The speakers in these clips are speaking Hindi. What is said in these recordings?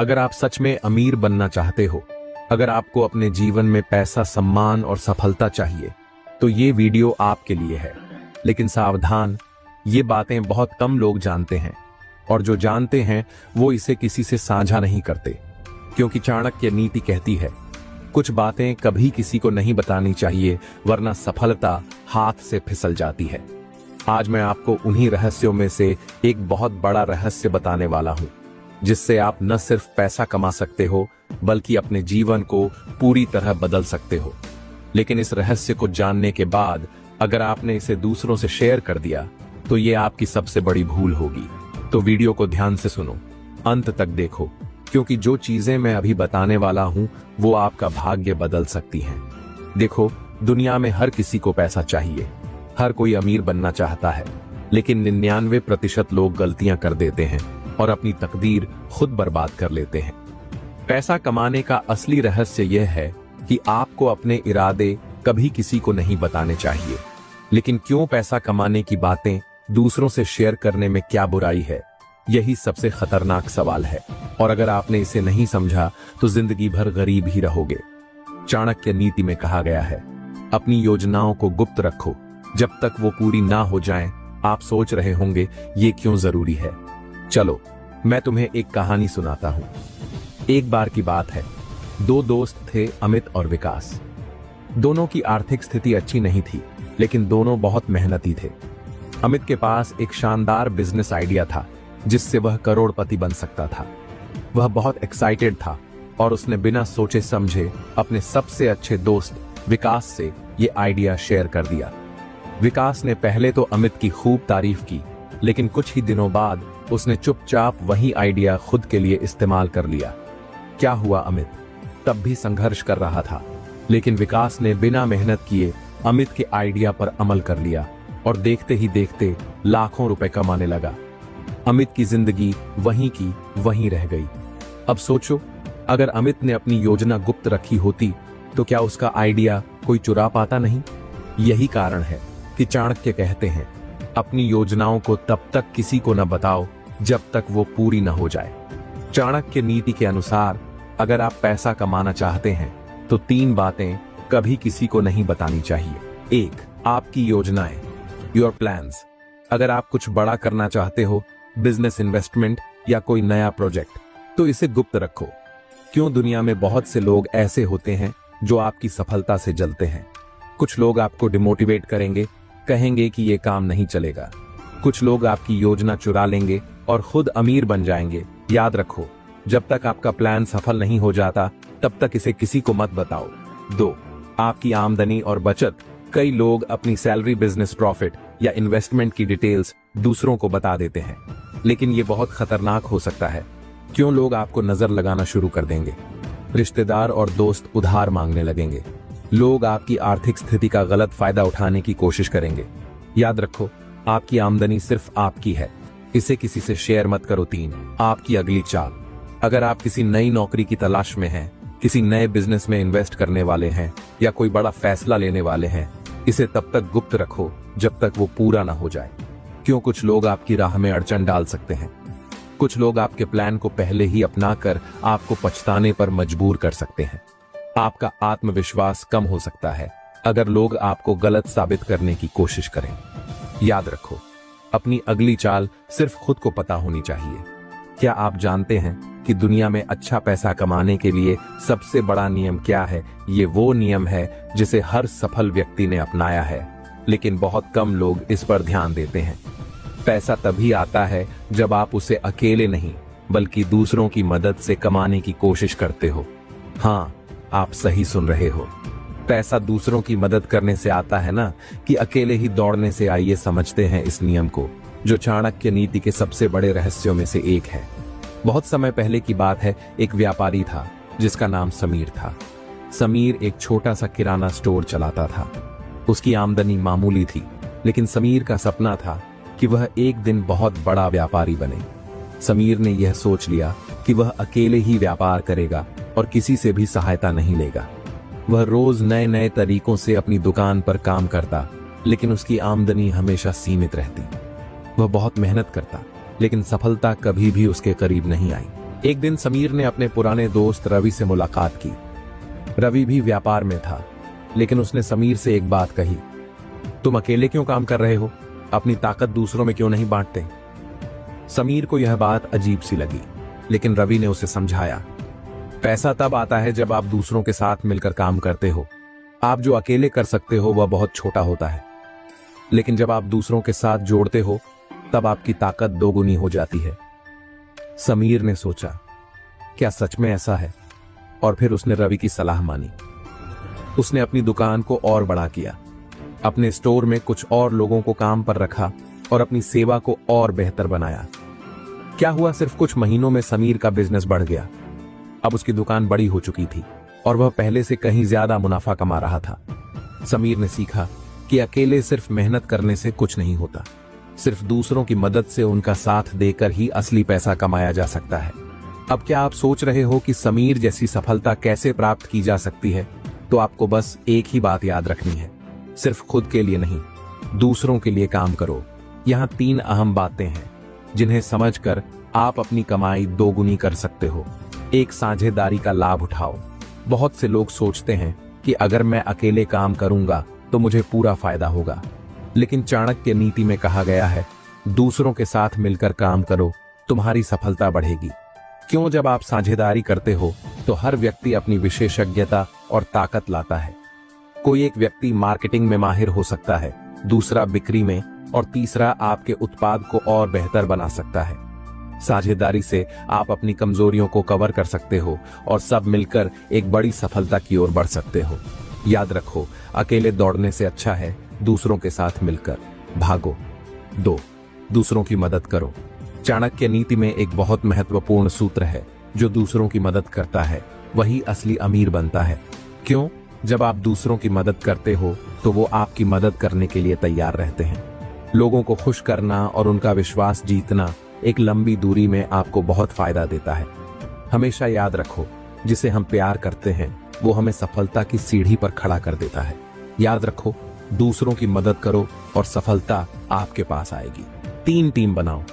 अगर आप सच में अमीर बनना चाहते हो, अगर आपको अपने जीवन में पैसा, सम्मान और सफलता चाहिए, तो ये वीडियो आपके लिए है। लेकिन सावधान, ये बातें बहुत कम लोग जानते हैं, और जो जानते हैं वो इसे किसी से साझा नहीं करते, क्योंकि चाणक्य नीति कहती है, कुछ बातें कभी किसी को नहीं बतानी चाहिए, वरना सफलता हाथ से फिसल जाती है। आज मैं आपको उन्हीं रहस्यों में से एक बहुत बड़ा रहस्य बताने वाला हूं, जिससे आप न सिर्फ पैसा कमा सकते हो, बल्कि अपने जीवन को पूरी तरह बदल सकते हो। लेकिन इस रहस्य को जानने के बाद अगर आपने इसे दूसरों से शेयर कर दिया, तो ये आपकी सबसे बड़ी भूल होगी। तो वीडियो को ध्यान से सुनो, अंत तक देखो, क्योंकि जो चीजें मैं अभी बताने वाला हूं वो आपका भाग्य बदल सकती हैं। देखो, दुनिया में हर किसी को पैसा चाहिए, हर कोई अमीर बनना चाहता है, लेकिन 99% लोग गलतियां कर देते हैं और अपनी तकदीर खुद बर्बाद कर लेते हैं। पैसा कमाने का असली रहस्य यह है कि आपको अपने इरादे कभी किसी को नहीं बताने चाहिए। लेकिन क्यों पैसा कमाने की बातें दूसरों से शेयर करने में क्या बुराई है, यही सबसे खतरनाक सवाल है। और अगर आपने इसे नहीं समझा तो जिंदगी भर गरीब ही रहोगे। चाणक्य नीति में कहा गया है, अपनी योजनाओं को गुप्त रखो, जब तक वो पूरी ना हो जाएं। आप सोच रहे होंगे ये क्यों जरूरी है। चलो मैं तुम्हें एक कहानी सुनाता हूं। एक बार की बात है, दो दोस्त थे, अमित और विकास। दोनों की आर्थिक स्थिति अच्छी नहीं थी, लेकिन दोनों बहुत मेहनती थे। अमित के पास एक शानदार बिजनेस आइडिया था, जिससे वह करोड़पति बन सकता था। वह बहुत एक्साइटेड था और उसने बिना सोचे समझे अपने सबसे अच्छे दोस्त विकास से ये आइडिया शेयर कर दिया। विकास ने पहले तो अमित की खूब तारीफ की, लेकिन कुछ ही दिनों बाद उसने चुपचाप वही आइडिया खुद के लिए इस्तेमाल कर लिया। क्या हुआ, अमित तब भी संघर्ष कर रहा था, लेकिन विकास ने बिना मेहनत किए अमित के आइडिया पर अमल कर लिया और देखते ही देखते लाखों रुपए कमाने लगा। अमित की जिंदगी वहीं की वहीं रह गई। अब सोचो, अगर अमित ने अपनी योजना गुप्त रखी होती तो क्या उसका आइडिया कोई चुरा पाता नहीं। यही कारण है कि चाणक्य कहते हैं, अपनी योजनाओं को तब तक किसी को न बताओ जब तक वो पूरी न हो जाए। चाणक्य नीति के अनुसार अगर आप पैसा कमाना चाहते हैं तो 3 बातें कभी किसी को नहीं बतानी चाहिए। 1, आपकी योजनाएं, योर प्लान्स। अगर आप कुछ बड़ा करना चाहते हो, बिजनेस, इन्वेस्टमेंट या कोई नया प्रोजेक्ट, तो इसे गुप्त रखो। क्यों दुनिया में बहुत से लोग ऐसे होते हैं जो आपकी सफलता से जलते हैं। कुछ लोग आपको डिमोटिवेट करेंगे, कहेंगे कि ये काम नहीं चलेगा। कुछ लोग आपकी योजना चुरा लेंगे और खुद अमीर बन जाएंगे। याद रखो, जब तक आपका प्लान सफल नहीं हो जाता, तब तक इसे किसी को मत बताओ। 2, आपकी आमदनी और बचत। कई लोग अपनी सैलरी, बिजनेस प्रॉफिट या इन्वेस्टमेंट की डिटेल्स दूसरों को बता देते हैं, लेकिन ये बहुत खतरनाक हो सकता है। क्यों लोग आपको नजर लगाना शुरू कर देंगे, रिश्तेदार और दोस्त उधार मांगने लगेंगे, लोग आपकी आर्थिक स्थिति का गलत फायदा उठाने की कोशिश करेंगे। याद रखो, आपकी आमदनी सिर्फ आपकी है, इसे किसी से शेयर मत करो। 3, आपकी अगली चाल। अगर आप किसी नई नौकरी की तलाश में हैं, किसी नए बिजनेस में इन्वेस्ट करने वाले हैं या कोई बड़ा फैसला लेने वाले हैं, इसे तब तक गुप्त रखो जब तक वो पूरा ना हो जाए। क्यों कुछ लोग आपकी राह में अड़चन डाल सकते हैं। कुछ लोग आपके प्लान को पहले ही अपनाकर आपको पछताने पर मजबूर कर सकते हैं। आपका आत्मविश्वास कम हो सकता है अगर लोग आपको गलत साबित करने की कोशिश करें। याद रखो, अपनी अगली चाल सिर्फ खुद को पता होनी चाहिए। क्या आप जानते हैं कि दुनिया में अच्छा पैसा कमाने के लिए सबसे बड़ा नियम क्या है? ये वो नियम है जिसे हर सफल व्यक्ति ने अपनाया है, लेकिन बहुत कम लोग इस पर ध्यान देते हैं। पैसा तभी आता है जब आप उसे अकेले नहीं, बल्कि दूसरों की मदद से कमाने की कोशिश करते हो। हाँ, आप सही सुन रहे हो, पैसा दूसरों की मदद करने से आता है ना, कि अकेले ही दौड़ने से। आइए समझते हैं इस नियम को, जो चाणक्य नीति के सबसे बड़े रहस्यों में से एक है। बहुत समय पहले की बात है, एक व्यापारी था जिसका नाम समीर था। समीर एक छोटा सा किराना स्टोर चलाता था। उसकी आमदनी मामूली थी, लेकिन समीर का सपना था कि वह एक दिन बहुत बड़ा व्यापारी बने। समीर ने यह सोच लिया कि वह अकेले ही व्यापार करेगा और किसी से भी सहायता नहीं लेगा। वह रोज नए नए तरीकों से अपनी दुकान पर काम करता, लेकिन उसकी आमदनी हमेशा सीमित रहती। वह बहुत मेहनत करता, लेकिन सफलता कभी भी उसके करीब नहीं आई। एक दिन समीर ने अपने पुराने दोस्त रवि से मुलाकात की। रवि भी व्यापार में था, लेकिन उसने समीर से एक बात कही, तुम अकेले क्यों काम कर रहे हो? अपनी ताकत दूसरों में क्यों नहीं बांटते? समीर को यह बात अजीब सी लगी, लेकिन रवि ने उसे समझाया, पैसा तब आता है जब आप दूसरों के साथ मिलकर काम करते हो। आप जो अकेले कर सकते हो वह बहुत छोटा होता है, लेकिन जब आप दूसरों के साथ जोड़ते हो तब आपकी ताकत दोगुनी हो जाती है। समीर ने सोचा, क्या सच में ऐसा है? और फिर उसने रवि की सलाह मानी। उसने अपनी दुकान को और बड़ा किया, अपने स्टोर में कुछ और लोगों को काम पर रखा और अपनी सेवा को और बेहतर बनाया। क्या हुआ, सिर्फ कुछ महीनों में समीर का बिजनेस बढ़ गया। अब उसकी दुकान बड़ी हो चुकी थी और वह पहले से कहीं ज्यादा मुनाफा कमा रहा था। समीर ने सीखा कि अकेले सिर्फ मेहनत करने से कुछ नहीं होता, सिर्फ दूसरों की मदद से, उनका साथ देकर ही असली पैसा कमाया जा सकता है। अब क्या आप सोच रहे हो कि समीर जैसी सफलता कैसे प्राप्त की जा सकती है? तो आपको बस एक ही बात याद रखनी है, सिर्फ खुद के लिए नहीं, दूसरों के लिए काम करो। यहाँ 3 अहम बातें हैं जिन्हें समझकर आप अपनी कमाई दोगुनी कर सकते हो। एक, साझेदारी का लाभ उठाओ। बहुत से लोग सोचते हैं कि अगर मैं अकेले काम करूंगा तो मुझे पूरा फायदा होगा, लेकिन चाणक्य नीति में कहा गया है, दूसरों के साथ मिलकर काम करो, तुम्हारी सफलता बढ़ेगी। क्यों? जब आप साझेदारी करते हो तो हर व्यक्ति अपनी विशेषज्ञता और ताकत लाता है। कोई एक व्यक्ति मार्केटिंग में माहिर हो सकता है, दूसरा बिक्री में, और तीसरा आपके उत्पाद को और बेहतर बना सकता है। साझेदारी से आप अपनी कमजोरियों को कवर कर सकते हो और सब मिलकर एक बड़ी सफलता की ओर बढ़ सकते हो। याद रखो, अकेले दौड़ने से अच्छा है दूसरों के साथ मिलकर भागो। 2, दूसरों की मदद करो। चाणक्य नीति में एक बहुत महत्वपूर्ण सूत्र है, जो दूसरों की मदद करता है वही असली अमीर बनता है। क्यों? जब आप दूसरों की मदद करते हो तो वो आपकी मदद करने के लिए तैयार रहते हैं। लोगों को खुश करना और उनका विश्वास जीतना एक लंबी दूरी में आपको बहुत फायदा देता है। हमेशा याद रखो, जिसे हम प्यार करते हैं वो हमें सफलता की सीढ़ी पर खड़ा कर देता है। याद रखो, दूसरों की मदद करो और सफलता आपके पास आएगी। 3 टीम बनाओ।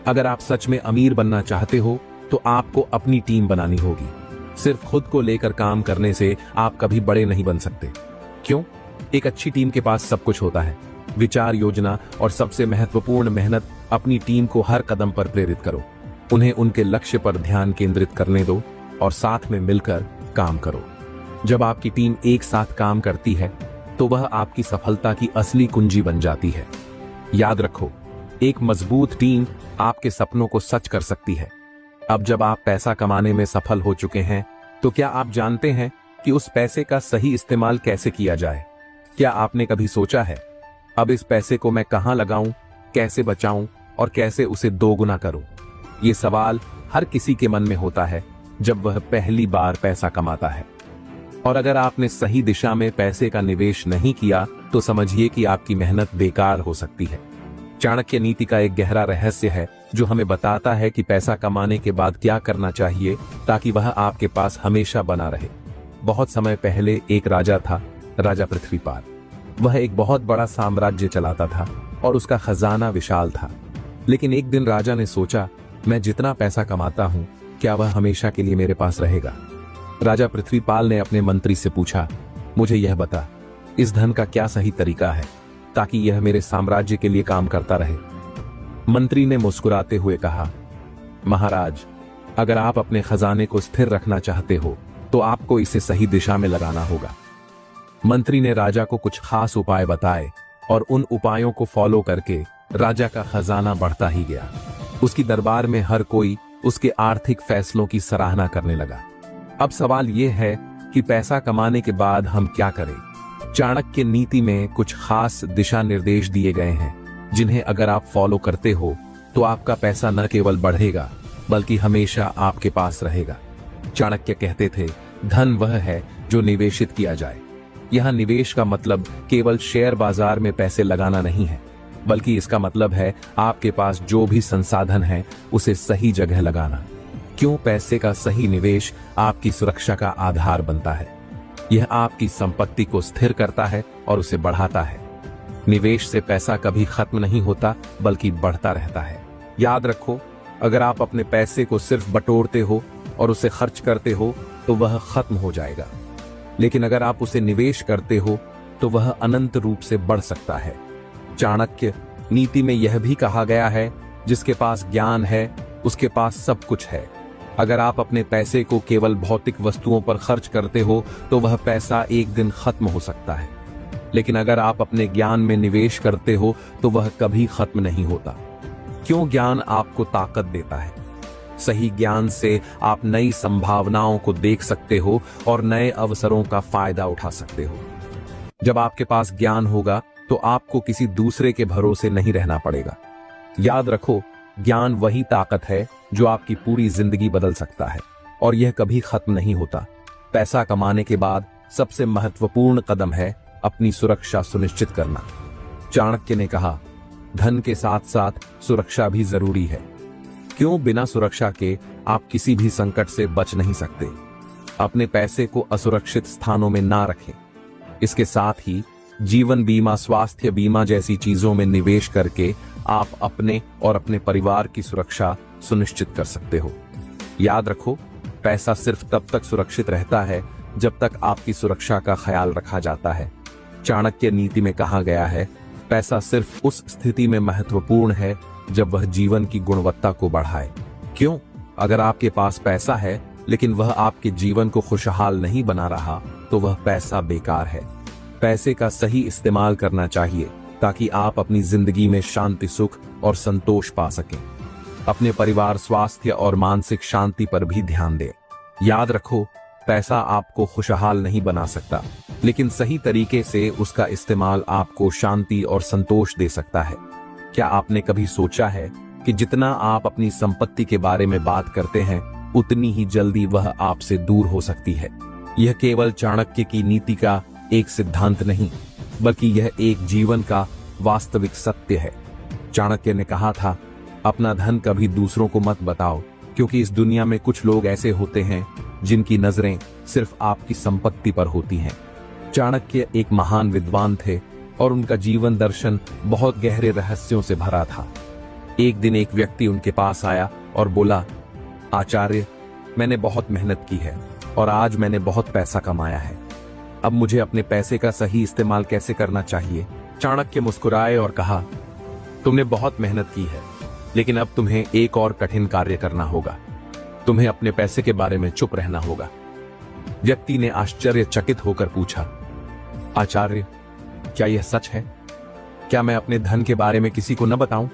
अगर आप सच में अमीर बनना चाहते हो तो आपको अपनी टीम बनानी होगी। सिर्फ खुद को लेकर काम करने से आप कभी बड़े नहीं बन सकते। क्यों? एक अच्छी टीम के पास सब कुछ होता है, विचार, योजना और सबसे महत्वपूर्ण मेहनत। अपनी टीम को हर कदम पर प्रेरित करो, उन्हें उनके लक्ष्य पर ध्यान केंद्रित करने दो और साथ में मिलकर काम करो। जब आपकी टीम एक साथ काम करती है तो वह आपकी सफलता की असली कुंजी बन जाती है। याद रखो, एक मजबूत टीम आपके सपनों को सच कर सकती है। अब जब आप पैसा कमाने में सफल हो चुके हैं तो क्या आप जानते हैं कि उस पैसे का सही इस्तेमाल कैसे किया जाए? क्या आपने कभी सोचा है, अब इस पैसे को मैं कहां लगाऊं, कैसे बचाऊं और कैसे उसे दोगुना करूं? ये सवाल हर किसी के मन में होता है जब वह पहली बार पैसा कमाता है। और अगर आपने सही दिशा में पैसे का निवेश नहीं किया तो समझिए कि आपकी मेहनत बेकार हो सकती है। चाणक्य नीति का एक गहरा रहस्य है जो हमें बताता है कि पैसा कमाने के बाद क्या करना चाहिए ताकि वह आपके पास हमेशा बना रहे। बहुत समय पहले एक राजा था, राजा पृथ्वीपाल। वह एक बहुत बड़ा साम्राज्य चलाता था और उसका खजाना विशाल था। लेकिन एक दिन राजा ने सोचा, मैं जितना पैसा कमाता हूं, क्या वह हमेशा के लिए मेरे पास रहेगा? राजा पृथ्वीपाल ने अपने मंत्री से पूछा, मुझे यह बता, इस धन का क्या सही तरीका है ताकि यह मेरे साम्राज्य के लिए काम करता रहे? मंत्री ने मुस्कुराते हुए कहा, महाराज, अगर आप अपने खजाने को स्थिर रखना चाहते हो तो आपको इसे सही दिशा में लगाना होगा। मंत्री ने राजा को कुछ खास उपाय बताए और उन उपायों को फॉलो करके राजा का खजाना बढ़ता ही गया। उसकी दरबार में हर कोई उसके आर्थिक फैसलों की सराहना करने लगा। अब सवाल यह है कि पैसा कमाने के बाद हम क्या करें? चाणक्य नीति में कुछ खास दिशा निर्देश दिए गए हैं जिन्हें अगर आप फॉलो करते हो तो आपका पैसा न केवल बढ़ेगा बल्कि हमेशा आपके पास रहेगा। चाणक्य कहते थे, धन वह है जो निवेशित किया जाए। यहां निवेश का मतलब केवल शेयर बाजार में पैसे लगाना नहीं है, बल्कि इसका मतलब है आपके पास जो भी संसाधन है उसे सही जगह लगाना। क्यों? पैसे का सही निवेश आपकी सुरक्षा का आधार बनता है। यह आपकी संपत्ति को स्थिर करता है और उसे बढ़ाता है। निवेश से पैसा कभी खत्म नहीं होता बल्कि बढ़ता रहता है। याद रखो, अगर आप अपने पैसे को सिर्फ बटोरते हो और उसे खर्च करते हो तो वह खत्म हो जाएगा, लेकिन अगर आप उसे निवेश करते हो तो वह अनंत रूप से बढ़ सकता है। चाणक्य नीति में यह भी कहा गया है, जिसके पास ज्ञान है उसके पास सब कुछ है। अगर आप अपने पैसे को केवल भौतिक वस्तुओं पर खर्च करते हो तो वह पैसा एक दिन खत्म हो सकता है, लेकिन अगर आप अपने ज्ञान में निवेश करते हो तो वह कभी खत्म नहीं होता। क्यों? ज्ञान आपको ताकत देता है। सही ज्ञान से आप नई संभावनाओं को देख सकते हो और नए अवसरों का फायदा उठा सकते हो। जब आपके पास ज्ञान होगा तो आपको किसी दूसरे के भरोसे नहीं रहना पड़ेगा। याद रखो, ज्ञान वही ताकत है जो आपकी पूरी जिंदगी बदल सकता है और यह कभी खत्म नहीं होता। पैसा कमाने के बाद सबसे महत्वपूर्ण कदम है अपनी सुरक्षा सुनिश्चित करना। चाणक्य ने कहा, धन के साथ साथ सुरक्षा भी जरूरी है। क्यों? बिना सुरक्षा के आप किसी भी संकट से बच नहीं सकते। अपने पैसे को असुरक्षित स्थानों में ना रखें। इसके साथ ही जीवन बीमा, स्वास्थ्य बीमा जैसी चीजों में निवेश करके आप अपने और अपने परिवार की सुरक्षा सुनिश्चित कर सकते हो। याद रखो, पैसा सिर्फ तब तक सुरक्षित रहता है जब तक आपकी सुरक्षा का ख्याल रखा जाता है। चाणक्य नीति में कहा गया है, पैसा सिर्फ उस स्थिति में महत्वपूर्ण है जब वह जीवन की गुणवत्ता को बढ़ाए। क्यों? अगर आपके पास पैसा है लेकिन वह आपके जीवन को खुशहाल नहीं बना रहा तो वह पैसा बेकार है। पैसे का सही इस्तेमाल करना चाहिए ताकि आप अपनी जिंदगी में शांति, सुख और संतोष पा सकें। अपने परिवार, स्वास्थ्य और मानसिक शांति पर भी ध्यान दें। याद रखो, पैसा आपको खुशहाल नहीं बना सकता, लेकिन सही तरीके से उसका इस्तेमाल आपको शांति और संतोष दे सकता है। क्या आपने कभी सोचा है कि जितना आप अपनी संपत्ति के बारे में बात करते हैं उतनी ही जल्दी वह आपसे दूर हो सकती है? यह केवल चाणक्य की नीति का एक सिद्धांत नहीं, बल्कि यह एक जीवन का वास्तविक सत्य है। चाणक्य ने कहा था, अपना धन कभी दूसरों को मत बताओ, क्योंकि इस दुनिया में कुछ लोग ऐसे होते हैं जिनकी नजरें सिर्फ आपकी संपत्ति पर होती हैं। चाणक्य एक महान विद्वान थे और उनका जीवन दर्शन बहुत गहरे रहस्यों से भरा था। एक दिन एक व्यक्ति उनके पास आया और बोला, आचार्य, मैंने बहुत मेहनत की है और आज मैंने बहुत पैसा कमाया है। अब मुझे अपने पैसे का सही इस्तेमाल कैसे करना चाहिए? चाणक्य मुस्कुराए और कहा, तुमने बहुत मेहनत की है, लेकिन अब तुम्हें एक और कठिन कार्य करना होगा। तुम्हें अपने पैसे के बारे में चुप रहना होगा। व्यक्ति ने आश्चर्यचकित होकर पूछा, आचार्य, क्या यह सच है? क्या मैं अपने धन के बारे में किसी को न बताऊं?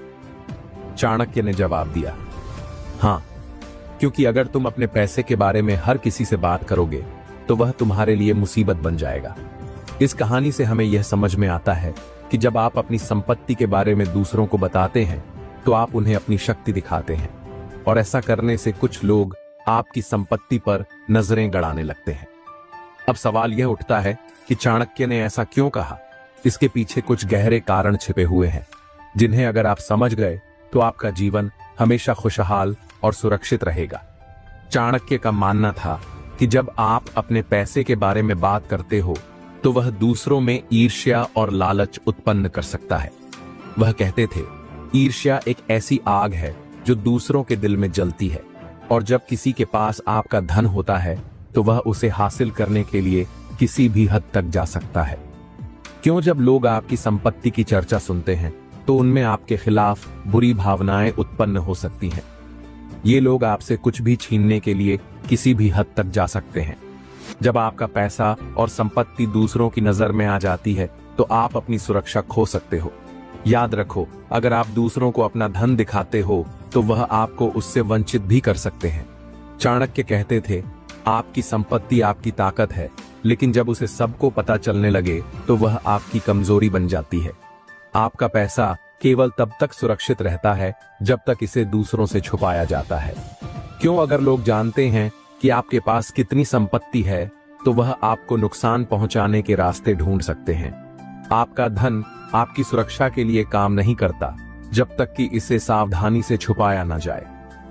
चाणक्य ने जवाब दिया, हाँ, क्योंकि अगर तुम अपने पैसे के बारे में हर किसी से बात करोगे तो वह तुम्हारे लिए मुसीबत बन जाएगा। इस कहानी से हमें यह समझ में आता है कि जब आप अपनी संपत्ति के बारे में दूसरों को बताते हैं तो आप उन्हें अपनी शक्ति दिखाते हैं, और ऐसा करने से कुछ लोग आपकी संपत्ति पर नजरें गड़ाने लगते हैं। अब सवाल यह उठता है कि चाणक्य ने ऐसा क्यों कहा? इसके पीछे कुछ गहरे कारण छिपे हुए हैं, जिन्हें अगर आप समझ गए तो आपका जीवन हमेशा खुशहाल और सुरक्षित रहेगा। चाणक्य का मानना था कि जब आप अपने पैसे के बारे में बात करते हो तो वह दूसरों में ईर्ष्या और लालच उत्पन्न कर सकता है। वह कहते थे, ईर्ष्या एक ऐसी आग है जो दूसरों के दिल में जलती है, और जब किसी के पास आपका धन होता है तो वह उसे हासिल करने के लिए किसी भी हद तक जा सकता है। क्यों? जब लोग आपकी संपत्ति की चर्चा सुनते हैं तो उनमें आपके खिलाफ बुरी भावनाएं उत्पन्न हो सकती हैं। ये लोग आपसे कुछ भी छीनने के लिए किसी भी हद तक जा सकते हैं। जब आपका पैसा और संपत्ति दूसरों की नजर में आ जाती है तो आप अपनी सुरक्षा खो सकते हो। याद रखो, अगर आप दूसरों को अपना धन दिखाते हो तो वह आपको उससे वंचित भी कर सकते हैं। चाणक्य कहते थे, आपकी संपत्ति आपकी ताकत है, लेकिन जब उसे सबको पता चलने लगे तो वह आपकी कमजोरी बन जाती है। आपका पैसा केवल तब तक सुरक्षित रहता है जब तक इसे दूसरों से छुपाया जाता है। क्यों? अगर लोग जानते हैं कि आपके पास कितनी संपत्ति है तो वह आपको नुकसान पहुंचाने के रास्ते ढूंढ सकते हैं। आपका धन आपकी सुरक्षा के लिए काम नहीं करता जब तक कि इसे सावधानी से छुपाया ना जाए।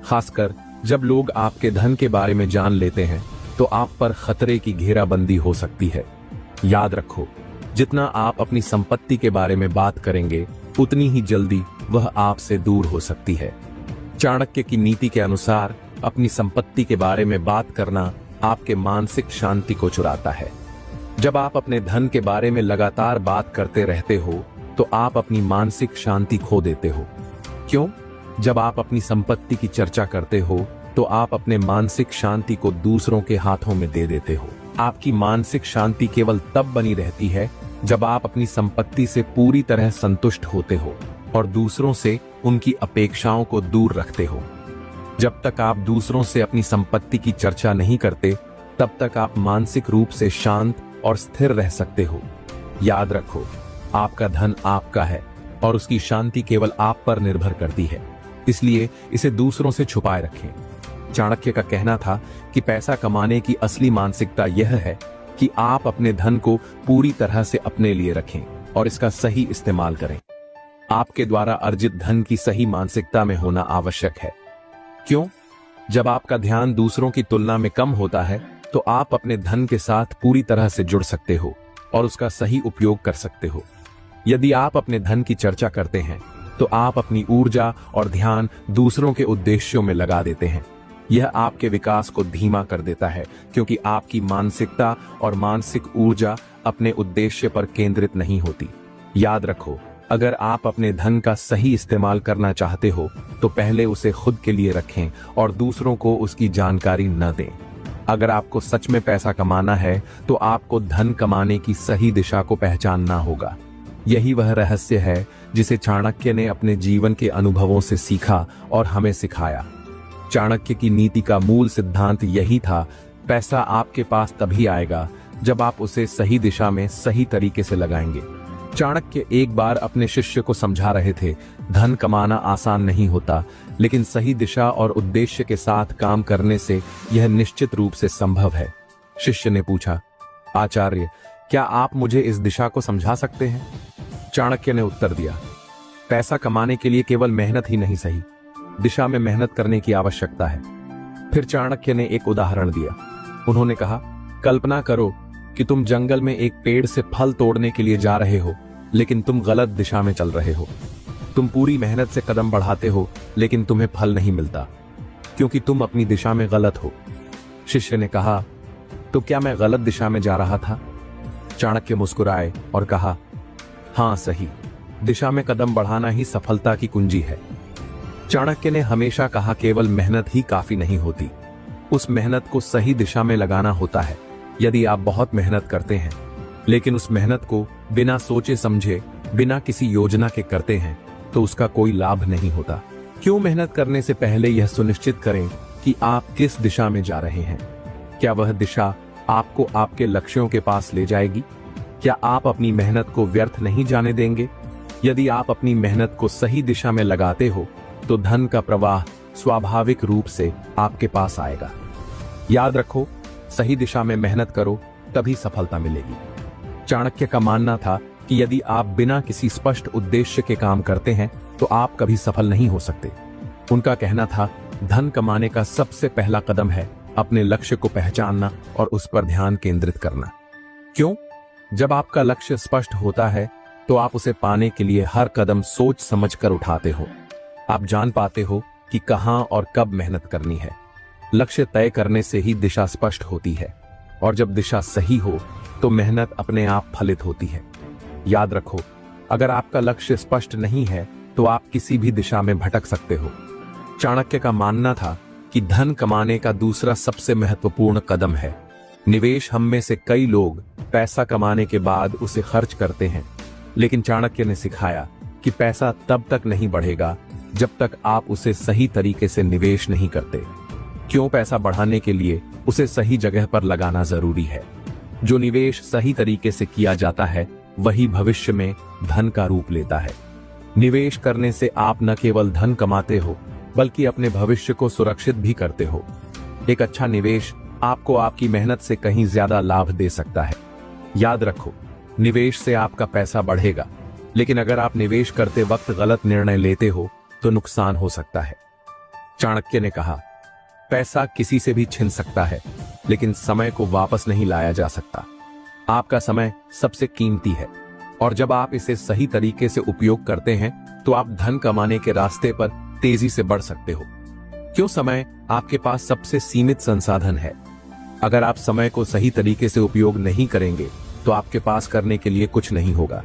खासकर जब लोग आपके धन के बारे में जान लेते हैं तो आप पर खतरे की घेराबंदी हो सकती है। याद रखो, जितना आप अपनी संपत्ति के बारे में बात करेंगे उतनी ही जल्दी वह आपसे दूर हो सकती है। चाणक्य की नीति के अनुसार अपनी संपत्ति के बारे में बात करना आपके मानसिक शांति को चुराता है। जब आप अपने धन के बारे में लगातार बात करते रहते हो तो आप अपनी मानसिक शांति खो देते हो। क्यों? जब आप अपनी संपत्ति की चर्चा करते हो तो आप अपने मानसिक शांति को दूसरों के हाथों में दे देते हो। आपकी मानसिक शांति केवल तब बनी रहती है जब आप अपनी संपत्ति से पूरी तरह संतुष्ट होते हो और दूसरों से उनकी अपेक्षाओं को दूर रखते हो। जब तक आप दूसरों से अपनी संपत्ति की चर्चा नहीं करते, तब तक आप मानसिक रूप से शांत और स्थिर रह सकते हो। याद रखो, आपका धन आपका है और उसकी शांति केवल आप पर निर्भर करती है, इसलिए इसे दूसरों से छुपाए रखें। चाणक्य का कहना था कि पैसा कमाने की असली मानसिकता यह है कि आप अपने धन को पूरी तरह से अपने लिए रखें और इसका सही इस्तेमाल करें। आपके द्वारा अर्जित धन की सही मानसिकता में होना आवश्यक है। क्यों? जब आपका ध्यान दूसरों की तुलना में कम होता है तो आप अपने धन के साथ पूरी तरह से जुड़ सकते हो और उसका सही उपयोग कर सकते हो। यदि आप अपने धन की चर्चा करते हैं तो आप अपनी ऊर्जा और ध्यान दूसरों के उद्देश्यों में लगा देते हैं। यह आपके विकास को धीमा कर देता है क्योंकि आपकी मानसिकता और मानसिक ऊर्जा अपने उद्देश्य पर केंद्रित नहीं होती। याद रखो, अगर आप अपने धन का सही इस्तेमाल करना चाहते हो तो पहले उसे खुद के लिए रखें और दूसरों को उसकी जानकारी न दें। अगर आपको सच में पैसा कमाना है तो आपको धन कमाने की सही दिशा को पहचानना होगा। यही वह रहस्य है जिसे चाणक्य ने अपने जीवन के अनुभवों से सीखा और हमें सिखाया। चाणक्य की नीति का मूल सिद्धांत यही था, पैसा आपके पास तभी आएगा जब आप उसे सही दिशा में सही तरीके से लगाएंगे। चाणक्य एक बार अपने शिष्य को समझा रहे थे, धन कमाना आसान नहीं होता, लेकिन सही दिशा और उद्देश्य के साथ काम करने से यह निश्चित रूप से संभव है। शिष्य ने पूछा, आचार्य, क्या आप मुझे इस दिशा को समझा सकते हैं? चाणक्य ने उत्तर दिया, पैसा कमाने के लिए केवल मेहनत ही नहीं सही, दिशा में मेहनत करने की आवश्यकता है। फिर चाणक्य ने एक उदाहरण दिया। उन्होंने कहा, कल्पना करो कि तुम जंगल में एक पेड़ से फल तोड़ने के लिए जा रहे हो, लेकिन तुम गलत दिशा में चल रहे हो। तुम पूरी मेहनत से कदम बढ़ाते हो, लेकिन तुम्हें फल नहीं मिलता क्योंकि तुम अपनी दिशा में गलत हो। शिष्य ने कहा, तो क्या मैं गलत दिशा में जा रहा था? चाणक्य मुस्कुराए और कहा, हाँ सही, दिशा में कदम बढ़ाना ही सफलता की कुंजी है। चाणक्य ने हमेशा कहा, केवल मेहनत ही काफी नहीं होती, उस मेहनत को सही दिशा में लगाना होता है। यदि आप बहुत मेहनत करते हैं लेकिन उस मेहनत को बिना सोचे समझे, बिना किसी योजना के करते हैं तो उसका कोई लाभ नहीं होता। क्यों? मेहनत करने से पहले यह सुनिश्चित करें कि आप किस दिशा में जा रहे हैं। क्या वह दिशा आपको आपके लक्ष्यों के पास ले जाएगी? क्या आप अपनी मेहनत को व्यर्थ नहीं जाने देंगे? यदि आप अपनी मेहनत को सही दिशा में लगाते हो तो धन का प्रवाह स्वाभाविक रूप से आपके पास आएगा। याद रखो, सही दिशा में मेहनत करो तभी सफलता मिलेगी। चाणक्य का मानना था कि यदि आप बिना किसी स्पष्ट उद्देश्य के काम करते हैं तो आप कभी सफल नहीं हो सकते। उनका कहना था, धन कमाने का सबसे पहला कदम है अपने लक्ष्य को पहचानना और उस पर ध्यान केंद्रित करना। क्यों? जब आपका लक्ष्य स्पष्ट होता है तो आप उसे पाने के लिए हर कदम सोच समझकर उठाते हो। आप जान पाते हो कि कहां और कब मेहनत करनी है। लक्ष्य तय करने से ही दिशा स्पष्ट होती है और जब दिशा सही हो तो मेहनत अपने आप फलित होती है। याद रखो, अगर आपका लक्ष्य स्पष्ट नहीं है तो आप किसी भी दिशा में भटक सकते हो। चाणक्य का मानना था कि धन कमाने का दूसरा सबसे महत्वपूर्ण कदम है निवेश। हम में से कई लोग पैसा कमाने के बाद उसे खर्च करते हैं, लेकिन चाणक्य ने सिखाया कि पैसा तब तक नहीं बढ़ेगा जब तक आप उसे सही तरीके से निवेश नहीं करते। क्यों? पैसा बढ़ाने के लिए उसे सही जगह पर लगाना जरूरी है। जो निवेश सही तरीके से किया जाता है वही भविष्य में धन का रूप लेता है। निवेश करने से आप न केवल धन कमाते हो बल्कि अपने भविष्य को सुरक्षित भी करते हो। एक अच्छा निवेश आपको आपकी मेहनत से कहीं ज्यादा लाभ दे सकता है। याद रखो, निवेश से आपका पैसा बढ़ेगा, लेकिन अगर आप निवेश करते वक्त गलत निर्णय लेते हो तो नुकसान हो सकता है। चाणक्य ने कहा, पैसा किसी से भी छिन सकता है, लेकिन समय को वापस नहीं लाया जा सकता। आपका समय सबसे कीमती है और जब आप इसे सही तरीके से उपयोग करते हैं तो आप धन कमाने के रास्ते पर तेजी से बढ़ सकते हो। क्यों समय आपके पास सबसे सीमित संसाधन है। अगर आप समय को सही तरीके से उपयोग नहीं करेंगे तो आपके पास करने के लिए कुछ नहीं होगा।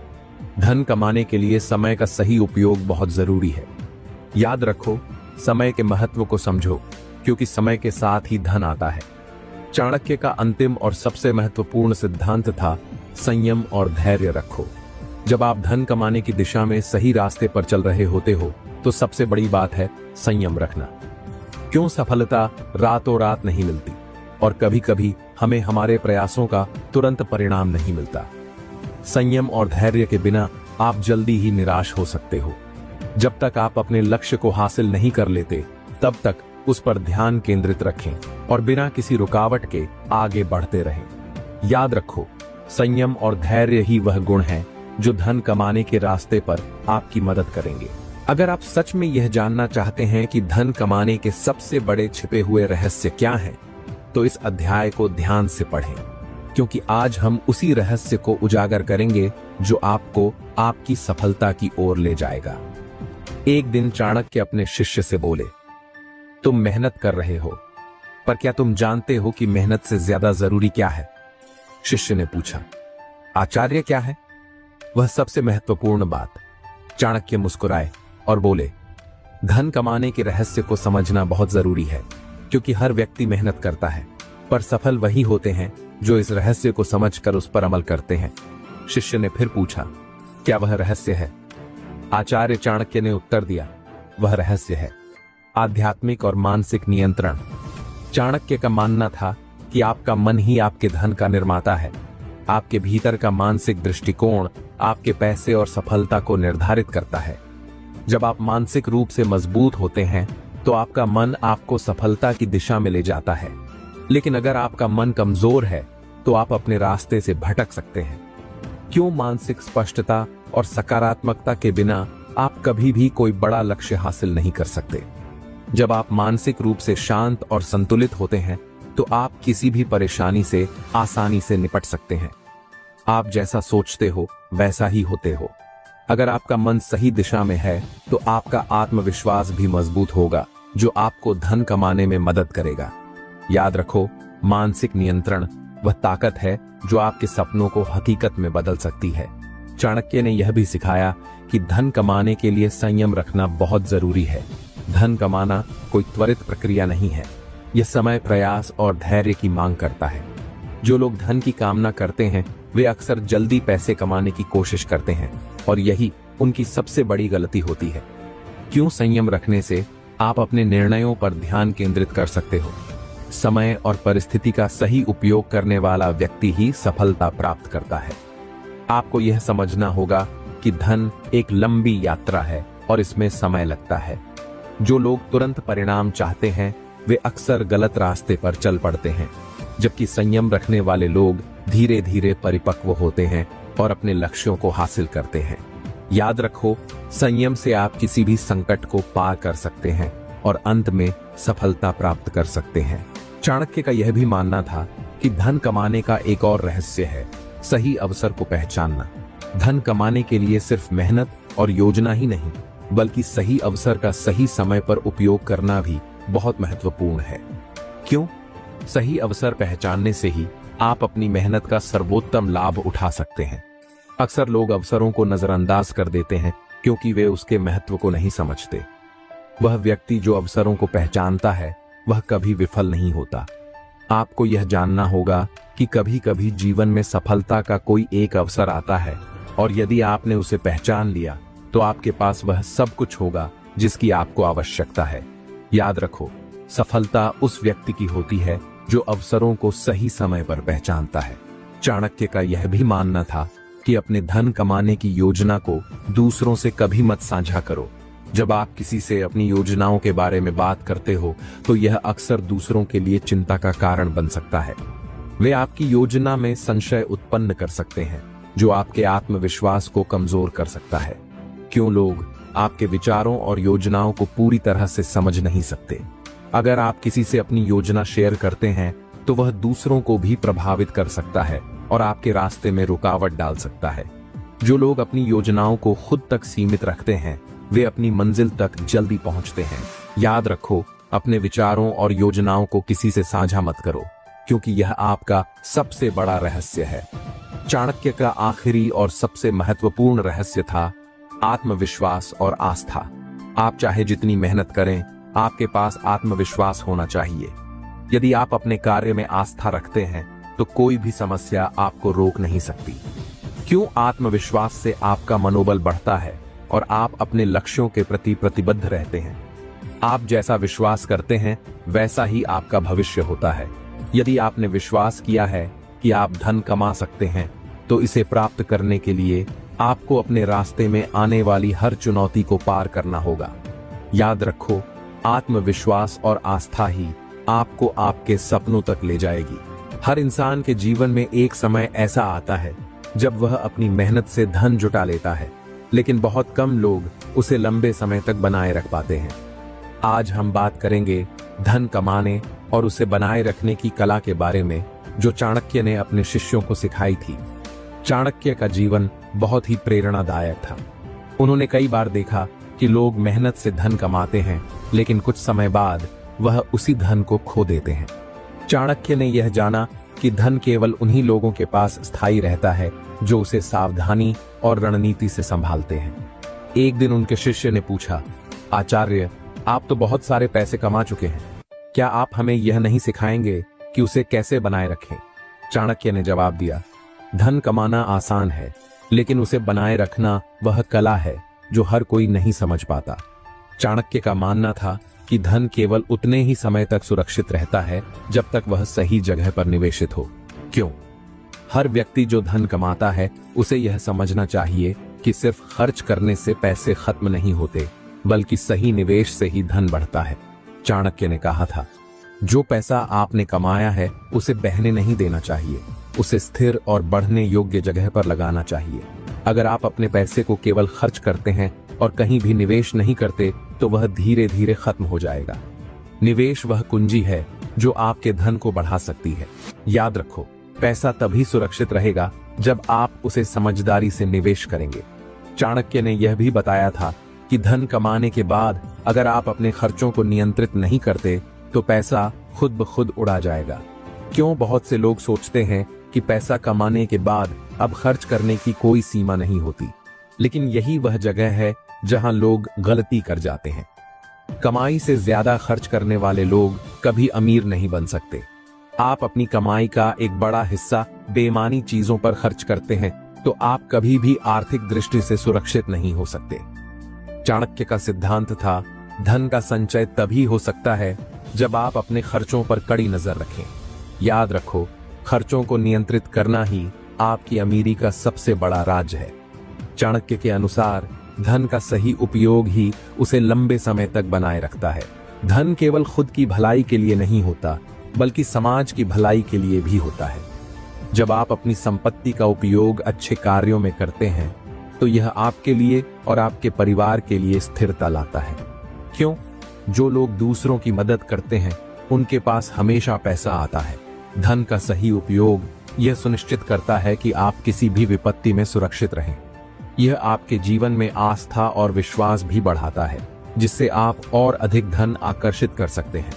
धन कमाने के लिए समय का सही उपयोग बहुत जरूरी है। याद रखो, समय के महत्व को समझो, क्योंकि समय के साथ ही धन आता है। चाणक्य का अंतिम और सबसे महत्वपूर्ण सिद्धांत था संयम और धैर्य रखो। जब आप धन कमाने की दिशा में सही रास्ते पर चल रहे होते हो तो सबसे बड़ी बात है संयम रखना। क्यों सफलता रातों रात नहीं मिलती और कभी कभी हमें हमारे प्रयासों का तुरंत परिणाम नहीं मिलता। संयम और धैर्य के बिना आप जल्दी ही निराश हो सकते हो। जब तक आप अपने लक्ष्य को हासिल नहीं कर लेते तब तक उस पर ध्यान केंद्रित रखें और बिना किसी रुकावट के आगे बढ़ते रहें। याद रखो, संयम और धैर्य ही वह गुण हैं जो धन कमाने के रास्ते पर आपकी मदद करेंगे। अगर आप सच में यह जानना चाहते हैं कि धन कमाने के सबसे बड़े छिपे हुए रहस्य क्या हैं, तो इस अध्याय को ध्यान से पढ़ें, क्योंकि आज हम उसी रहस्य को उजागर करेंगे जो आपको आपकी सफलता की ओर ले जाएगा। एक दिन चाणक्य अपने शिष्य से बोले, तुम मेहनत कर रहे हो, पर क्या तुम जानते हो कि मेहनत से ज्यादा जरूरी क्या है? शिष्य ने पूछा, आचार्य क्या है? वह सबसे महत्वपूर्ण बात। चाणक्य मुस्कुराए और बोले, धन कमाने के रहस्य को समझना बहुत जरूरी है, क्योंकि हर व्यक्ति मेहनत करता है, पर सफल वही होते हैं जो इस रहस्य को समझकर उस पर अमल करते हैं। शिष्य ने फिर पूछा, क्या वह रहस्य है? आचार्य चाणक्य ने उत्तर दिया, वह रहस्य है आध्यात्मिक और मानसिक नियंत्रण। चाणक्य का मानना था कि आपका मन ही आपके धन का निर्माता है। आपके भीतर का मानसिक दृष्टिकोण आपके पैसे और सफलता को निर्धारित करता है। जब आप मानसिक रूप से मजबूत होते हैं तो आपका मन आपको सफलता की दिशा में ले जाता है, लेकिन अगर आपका मन कमजोर है तो आप अपने रास्ते से भटक सकते हैं। क्यों? मानसिक स्पष्टता और सकारात्मकता के बिना आप कभी भी कोई बड़ा लक्ष्य हासिल नहीं कर सकते। जब आप मानसिक रूप से शांत और संतुलित होते हैं तो आप किसी भी परेशानी से आसानी से निपट सकते हैं। आप जैसा सोचते हो वैसा ही होते हो। अगर आपका मन सही दिशा में है तो आपका आत्मविश्वास भी मजबूत होगा, जो आपको धन कमाने में मदद करेगा। याद रखो, मानसिक नियंत्रण वह ताकत है जो आपके सपनों को हकीकत में बदल सकती है। चाणक्य ने यह भी सिखाया कि धन कमाने के लिए संयम रखना बहुत जरूरी है। धन कमाना कोई त्वरित प्रक्रिया नहीं है, यह समय, प्रयास और धैर्य की मांग करता है। जो लोग धन की कामना करते हैं वे अक्सर जल्दी पैसे कमाने की कोशिश करते हैं और यही उनकी सबसे बड़ी गलती होती है। क्यों? संयम रखने से आप अपने निर्णयों पर ध्यान केंद्रित कर सकते हो। समय और परिस्थिति का सही उपयोग करने वाला व्यक्ति ही सफलता प्राप्त करता है। आपको यह समझना होगा कि धन एक लंबी यात्रा है और इसमें समय लगता है। जो लोग तुरंत परिणाम चाहते हैं वे अक्सर गलत रास्ते पर चल पड़ते हैं, जबकि संयम रखने वाले लोग धीरे धीरे परिपक्व होते हैं और अपने लक्ष्यों को हासिल करते हैं। याद रखो, संयम से आप किसी भी संकट को पार कर सकते हैं और अंत में सफलता प्राप्त कर सकते हैं। चाणक्य का यह भी मानना था कि धन कमाने का एक और रहस्य है सही अवसर को पहचानना। धन कमाने के लिए सिर्फ मेहनत और योजना ही नहीं, बल्कि सही अवसर का सही समय पर उपयोग करना भी बहुत महत्वपूर्ण है। क्यों? सही अवसर पहचानने से ही आप अपनी मेहनत का सर्वोत्तम लाभ उठा सकते हैं। अक्सर लोग अवसरों को नजरअंदाज कर देते हैं क्योंकि वे उसके महत्व को नहीं समझते। वह व्यक्ति जो अवसरों को पहचानता है वह कभी विफल नहीं होता। आपको यह जानना होगा कि कभी कभी जीवन में सफलता का कोई एक अवसर आता है और यदि आपने उसे पहचान लिया तो आपके पास वह सब कुछ होगा जिसकी आपको आवश्यकता है। याद रखो, सफलता उस व्यक्ति की होती है जो अवसरों को सही समय पर पहचानता है। चाणक्य का यह भी मानना था कि अपने धन कमाने की योजना को दूसरों से कभी मत साझा करो। जब आप किसी से अपनी योजनाओं के बारे में बात करते हो तो यह अक्सर दूसरों के लिए चिंता का कारण बन सकता है। वे आपकी योजना में संशय उत्पन्न कर सकते हैं जो आपके आत्मविश्वास को कमजोर कर सकता है। क्यों? लोग आपके विचारों और योजनाओं को पूरी तरह से समझ नहीं सकते। अगर आप किसी से अपनी योजना शेयर करते हैं तो वह दूसरों को भी प्रभावित कर सकता है और आपके रास्ते में रुकावट डाल सकता है। जो लोग अपनी योजनाओं को खुद तक सीमित रखते हैं वे अपनी मंजिल तक जल्दी पहुंचते हैं। याद रखो, अपने विचारों और योजनाओं को किसी से साझा मत करो, क्योंकि यह आपका सबसे बड़ा रहस्य है। चाणक्य का आखिरी और सबसे महत्वपूर्ण रहस्य था आत्मविश्वास और आस्था। आप चाहे जितनी मेहनत करें, आपके पास आत्मविश्वास होना चाहिए। यदि आप अपने कार्य में आस्था रखते हैं तो कोई भी समस्या आपको रोक नहीं सकती। क्यों? आत्मविश्वास से आपका मनोबल बढ़ता है और आप अपने लक्ष्यों के प्रति प्रतिबद्ध रहते हैं। आप जैसा विश्वास करते हैं वैसा ही आपका भविष्य होता है। यदि आपने विश्वास किया है कि आप धन कमा सकते हैं, तो इसे प्राप्त करने के लिए आपको अपने रास्ते में आने वाली हर चुनौती को पार करना होगा। याद रखो, आत्मविश्वास और आस्था ही आपको आपके सपनों तक ले जाएगी। हर इंसान के जीवन में एक समय ऐसा आता है जब वह अपनी मेहनत से धन जुटा लेता है, लेकिन बहुत कम लोग उसे लंबे समय तक बनाए रख पाते हैं। आज हम बात करेंगे धन कमाने और उसे बनाए रखने की कला के बारे में, जो चाणक्य ने अपने शिष्यों को सिखाई थी। चाणक्य का जीवन बहुत ही प्रेरणादायक था। उन्होंने कई बार देखा कि लोग मेहनत से धन कमाते हैं, लेकिन कुछ समय बाद वह उसी धन को खो देते हैं। चाणक्य ने यह जाना कि धन केवल उन्हीं लोगों के पास स्थायी रहता है जो उसे सावधानी और रणनीति से संभालते हैं। एक दिन उनके शिष्य ने पूछा, आचार्य, आप तो बहुत सारे पैसे कमा चुके हैं, क्या आप हमें यह नहीं सिखाएंगे कि उसे कैसे बनाए रखें? चाणक्य ने जवाब दिया, धन कमाना आसान है, लेकिन उसे बनाए रखना वह कला है जो हर कोई नहीं समझ पाता। चाणक्य का मानना था कि धन केवल उतने ही समय तक सुरक्षित रहता है जब तक वह सही जगह पर निवेशित हो। क्यों? हर व्यक्ति जो धन कमाता है उसे यह समझना चाहिए कि सिर्फ खर्च करने से पैसे खत्म नहीं होते, बल्कि सही निवेश से ही धन बढ़ता है। चाणक्य ने कहा था, जो पैसा आपने कमाया है उसे बहने नहीं देना चाहिए, उसे स्थिर और बढ़ने योग्य जगह पर लगाना चाहिए। अगर आप अपने पैसे को केवल खर्च करते हैं और कहीं भी निवेश नहीं करते, तो वह धीरे धीरे खत्म हो जाएगा। निवेश वह कुंजी है जो आपके धन को बढ़ा सकती है। याद रखो, पैसा तभी सुरक्षित रहेगा जब आप उसे समझदारी से निवेश करेंगे। चाणक्य ने यह भी बताया था कि धन कमाने के बाद अगर आप अपने खर्चों को नियंत्रित नहीं करते तो पैसा खुद ब खुद उड़ा जाएगा। क्यों? बहुत से लोग सोचते हैं कि पैसा कमाने के बाद अब खर्च करने की कोई सीमा नहीं होती, लेकिन यही वह जगह है जहां लोग गलती कर जाते हैं। कमाई से ज्यादा खर्च करने वाले लोग कभी अमीर नहीं बन सकते। आप अपनी कमाई का एक बड़ा हिस्सा बेईमानी चीजों पर खर्च करते हैं तो आप कभी भी आर्थिक दृष्टि से सुरक्षित नहीं हो सकते। चाणक्य का सिद्धांत था, धन का संचय तभी हो सकता है जब आप अपने खर्चों पर कड़ी नजर रखें। याद रखो, खर्चों को नियंत्रित करना ही आपकी अमीरी का सबसे बड़ा राज है। चाणक्य के अनुसार धन का सही उपयोग ही उसे लंबे समय तक बनाए रखता है। धन केवल खुद की भलाई के लिए नहीं होता, बल्कि समाज की भलाई के लिए भी होता है। जब आप अपनी संपत्ति का उपयोग अच्छे कार्यों में करते हैं तो यह आपके लिए और आपके परिवार के लिए स्थिरता लाता है। क्यों? जो लोग दूसरों की मदद करते हैं उनके पास हमेशा पैसा आता है। धन का सही उपयोग यह सुनिश्चित करता है कि आप किसी भी विपत्ति में सुरक्षित रहें। यह आपके जीवन में आस्था और विश्वास भी बढ़ाता है, जिससे आप और अधिक धन आकर्षित कर सकते हैं।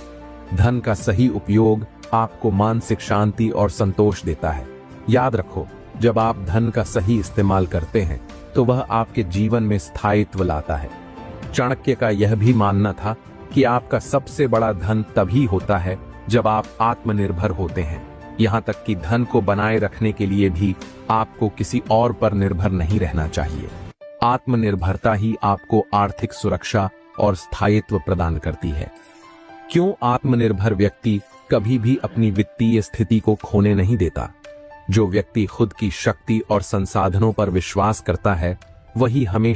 धन का सही उपयोग आपको मानसिक शांति और संतोष देता है। याद रखो, जब आप धन का सही इस्तेमाल करते हैं तो वह आपके जीवन में स्थायित्व लाता है। चाणक्य का यह भी मानना था कि आपका सबसे बड़ा धन तभी होता है जब आप आत्मनिर्भर होते हैं। यहाँ तक कि धन को बनाए रखने के लिए भी आपको किसी और पर निर्भर नहीं रहना चाहिए। आत्मनिर्भरता ही आपको आर्थिक सुरक्षा और स्थायित्व प्रदान करती है। क्यों? आत्मनिर्भर व्यक्ति कभी भी अपनी वित्तीय स्थिति को खोने नहीं देता। जो व्यक्ति खुद की शक्ति और संसाधनों पर विश्वास करता है, वही हमेशा